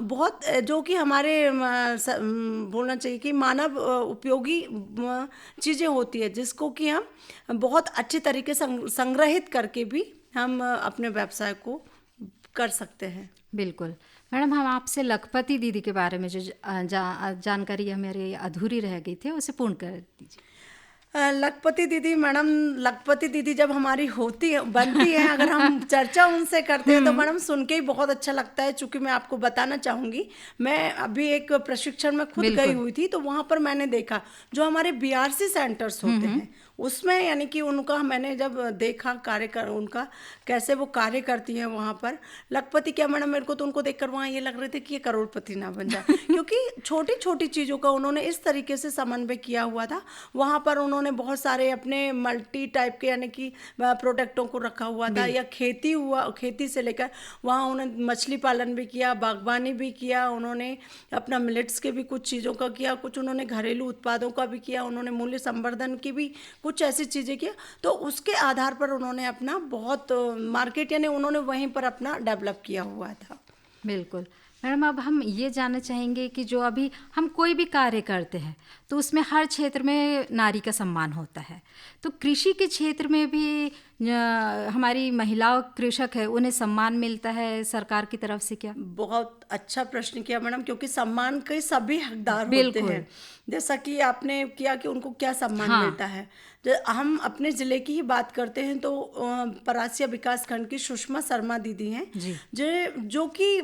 बहुत जो कि हमारे बोलना चाहिए कि मानव उपयोगी चीज़ें होती है, जिसको कि हम बहुत अच्छे तरीके से संग्रहित करके भी हम अपने व्यवसाय को कर सकते हैं। बिल्कुल मैडम, हम आपसे लखपति दीदी के बारे में जो जानकारी हमारी अधूरी रह गई थी उसे पूर्ण कर दीजिए। लखपति दीदी, मैडम लखपति दीदी जब हमारी बनती है, अगर हम चर्चा उनसे करते हैं तो मैडम सुन के ही बहुत अच्छा लगता है। चूँकि मैं आपको बताना चाहूँगी, मैं अभी एक प्रशिक्षण में खुद गई हुई थी, तो वहाँ पर मैंने देखा जो हमारे BRC सेंटर्स होते हैं उसमें, यानी कि उनका मैंने जब देखा उनका कैसे वो कार्य करती हैं वहाँ पर, लखपति क्या मैडम, मेरे को तो उनको देखकर वहाँ ये लग रहे थे कि ये करोड़पति ना बन जाए, क्योंकि छोटी छोटी चीज़ों का उन्होंने इस तरीके से समन्वय किया हुआ था। वहाँ पर उन्होंने बहुत सारे अपने मल्टी टाइप के यानी कि प्रोडक्टों को रखा हुआ था, या खेती से लेकर वहाँ उन्होंने मछली पालन भी किया, बागवानी भी किया, उन्होंने अपना मिलेट्स के भी कुछ चीज़ों का किया, कुछ उन्होंने घरेलू उत्पादों का भी किया, उन्होंने मूल्य संवर्धन की भी कुछ ऐसी चीज़ें किया। तो उसके आधार पर उन्होंने अपना बहुत मार्केट यानी उन्होंने वहीं पर अपना डेवलप किया हुआ था। बिल्कुल मैडम, अब हम ये जानना चाहेंगे कि जो अभी हम कोई भी कार्य करते हैं तो उसमें हर क्षेत्र में नारी का सम्मान होता है, तो कृषि के क्षेत्र में भी हमारी महिलाओं कृषक है उन्हें सम्मान मिलता है सरकार की तरफ से क्या? बहुत अच्छा प्रश्न किया मैडम, क्योंकि सम्मान के सभी हकदार होते बिल्कुल। हैं। जैसा कि आपने किया कि उनको क्या सम्मान मिलता है, हम अपने ज़िले की ही बात करते हैं तो परासिया विकास खंड की सुषमा शर्मा दीदी हैं जो कि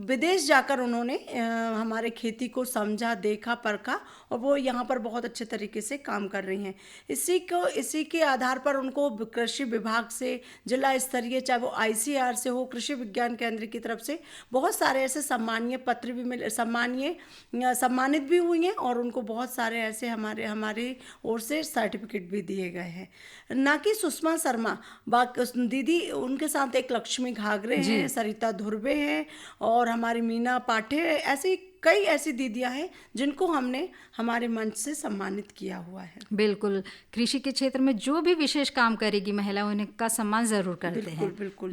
विदेश जाकर उन्होंने हमारे खेती को समझा, देखा, परखा और वो यहाँ पर बहुत अच्छे तरीके से काम कर रही हैं। इसी के आधार पर उनको कृषि विभाग से जिला स्तरीय, चाहे वो ICR से हो, कृषि विज्ञान केंद्र की तरफ से बहुत सारे ऐसे सम्मानीय पत्र भी मिले, सम्मानित भी हुई हैं और उनको बहुत सारे ऐसे हमारे ओर से सर्टिफिकेट भी दिए गए हैं। ना कि सुषमा शर्मा दीदी, उनके साथ एक लक्ष्मी घाघरे हैं, सरिता धुर्वे हैं और हमारी मीना पाठे, ऐसी कई ऐसी दीदियां हैं जिनको हमने हमारे मंच से सम्मानित किया हुआ है। बिल्कुल, कृषि के क्षेत्र में जो भी विशेष काम करेगी महिला उनका सम्मान जरूर करते हैं। बिल्कुल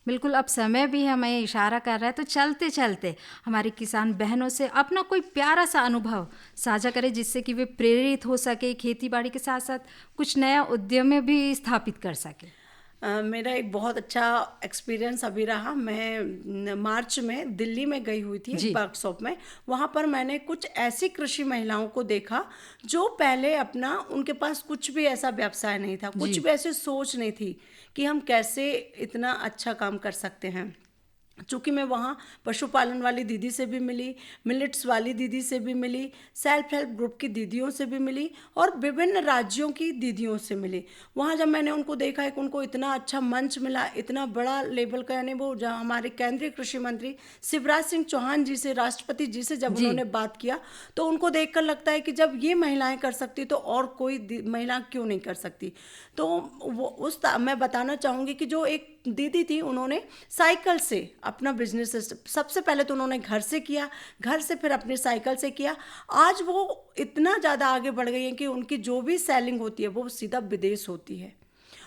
बिल्कुल। अब समय भी हमें इशारा कर रहा है, तो चलते चलते हमारी किसान बहनों से अपना कोई प्यारा सा अनुभव साझा करें जिससे कि वे प्रेरित हो सके, खेती बाड़ी के साथ साथ कुछ नया उद्यम भी स्थापित कर सके। मेरा एक बहुत अच्छा एक्सपीरियंस अभी रहा। मैं मार्च में दिल्ली में गई हुई थी एक वर्कशॉप में। वहाँ पर मैंने कुछ ऐसी कृषि महिलाओं को देखा जो पहले उनके पास कुछ भी ऐसा व्यवसाय नहीं था, कुछ भी ऐसी सोच नहीं थी कि हम कैसे इतना अच्छा काम कर सकते हैं। चूँकि मैं वहाँ पशुपालन वाली दीदी से भी मिली, मिलेट्स वाली दीदी से भी मिली, सेल्फ हेल्प ग्रुप की दीदियों से भी मिली और विभिन्न राज्यों की दीदियों से मिली। वहाँ जब मैंने उनको देखा कि उनको इतना अच्छा मंच मिला, इतना बड़ा लेवल का, यानी वो जब हमारे केंद्रीय कृषि मंत्री शिवराज सिंह चौहान जी से, राष्ट्रपति जी से जब उन्होंने बात किया तो उनको देखकर लगता है कि जब ये महिलाएं कर सकती तो और कोई महिला क्यों नहीं कर सकती। तो मैं बताना चाहूँगी कि जो एक दीदी थी, उन्होंने साइकिल से अपना बिजनेस सबसे पहले तो उन्होंने घर से किया, घर से फिर अपनी साइकिल से किया। आज वो इतना ज़्यादा आगे बढ़ गई हैं कि उनकी जो भी सेलिंग होती है वो सीधा विदेश होती है।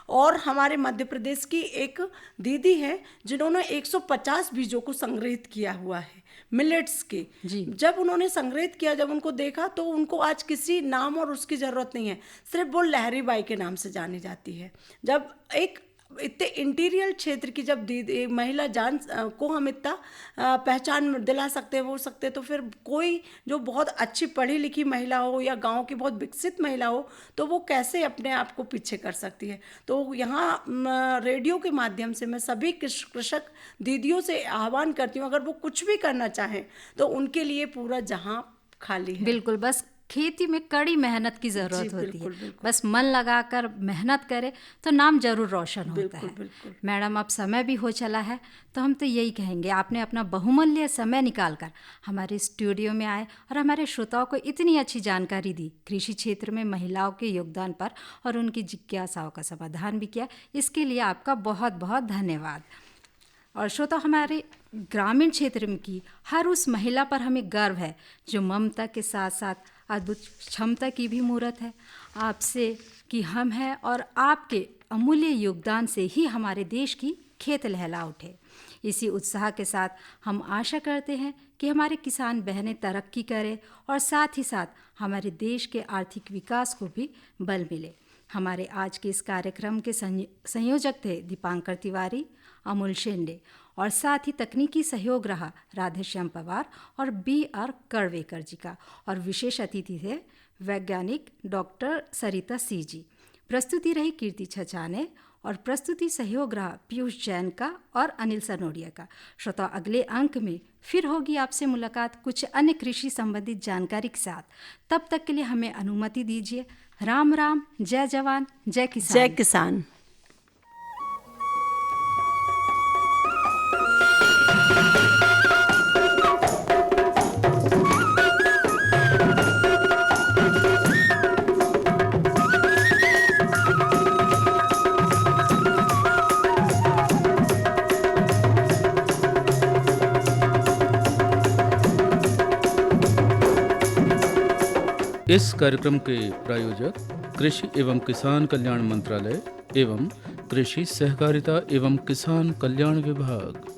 और हमारे मध्य प्रदेश की एक दीदी है जिन्होंने 150 बीजों को संग्रहित किया हुआ है मिलेट्स के। जब उन्होंने संग्रहित किया, जब उनको देखा तो उनको आज किसी नाम और उसकी ज़रूरत नहीं है, सिर्फ वो लहरी बाई के नाम से जानी जाती है। जब एक इतने इंटीरियर क्षेत्र की जब महिला जान को हम इतना पहचान दिला सकते हैं, वो सकते, तो फिर कोई जो बहुत अच्छी पढ़ी लिखी महिला हो या गांव की बहुत विकसित महिला हो तो वो कैसे अपने आप को पीछे कर सकती है। तो यहाँ रेडियो के माध्यम से मैं सभी कृषक दीदियों से आह्वान करती हूँ, अगर वो कुछ भी करना चाहें तो उनके लिए पूरा जहां खाली है। बिल्कुल, बस खेती में कड़ी मेहनत की ज़रूरत होती है। बस मन लगाकर मेहनत करे तो नाम जरूर रोशन होता है। मैडम, अब समय भी हो चला है तो हम तो यही कहेंगे, आपने अपना बहुमूल्य समय निकालकर हमारे स्टूडियो में आए और हमारे श्रोताओं को इतनी अच्छी जानकारी दी कृषि क्षेत्र में महिलाओं के योगदान पर और उनकी जिज्ञासाओं का समाधान भी किया। इसके लिए आपका बहुत बहुत धन्यवाद। और श्रोता, हमारे ग्रामीण क्षेत्र में की हर उस महिला पर हमें गर्व है जो ममता के साथ साथ अद्भुत क्षमता की भी मूर्त है। आपसे कि हम हैं और आपके अमूल्य योगदान से ही हमारे देश की खेत लहला उठे। इसी उत्साह के साथ हम आशा करते हैं कि हमारे किसान बहनें तरक्की करें और साथ ही साथ हमारे देश के आर्थिक विकास को भी बल मिले। हमारे आज के इस कार्यक्रम के संयोजक थे दीपांकर तिवारी, अमूल शेंडे और साथ ही तकनीकी सहयोग रहा राधेश्याम पवार और BR करवेकर जी का, और विशेष अतिथि थे वैज्ञानिक डॉक्टर सरिता सी जी। प्रस्तुति रही कीर्ति छछाने और प्रस्तुति सहयोग रहा पीयूष जैन का और अनिल सनोडिया का। श्रोता, अगले अंक में फिर होगी आपसे मुलाकात कुछ अन्य कृषि संबंधित जानकारी के साथ। तब तक के लिए हमें अनुमति दीजिए। राम राम, जय जवान, जय किसान। जय किसान। इस कार्यक्रम के प्रायोजक कृषि एवं किसान कल्याण मंत्रालय एवं कृषि सहकारिता एवं किसान कल्याण विभाग।